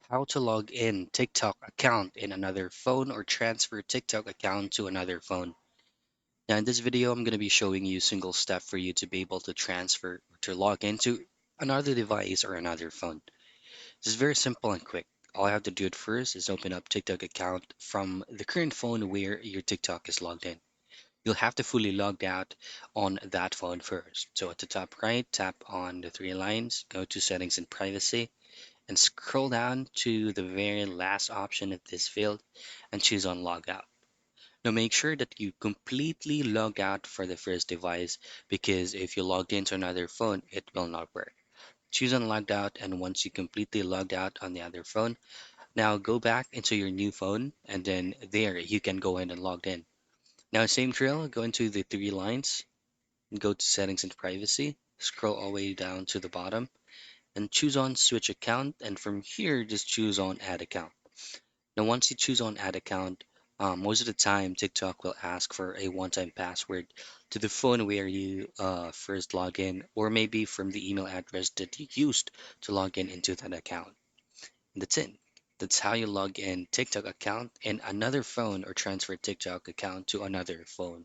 How to log in TikTok account in another phone or transfer TikTok account to another phone. Now in this video, I'm going to be showing you a single step for you to be able to transfer or to log into another device or another phone. This is very simple and quick. All I have to do at first is open up TikTok account from the current phone where your TikTok is logged in. You'll have to fully logged out on that phone first. So at the top right, tap on the three lines, go to settings and privacy, and scroll down to the very last option of this field and choose on logout. Now make sure that you completely log out for the first device because if you logged into another phone, it will not work. Choose on logged out, and once you completely logged out on the other phone, now go back into your new phone and then there you can go in and log in. Now same drill, go into the three lines, go to settings and privacy, scroll all the way down to the bottom and choose on switch account, and from here just choose on add account. Now once you choose on add account, most of the time TikTok will ask for a one-time password to the phone where you first log in, or maybe from the email address that you used to log in into that account. And that's it. That's how you log in TikTok account in another phone or transfer TikTok account to another phone.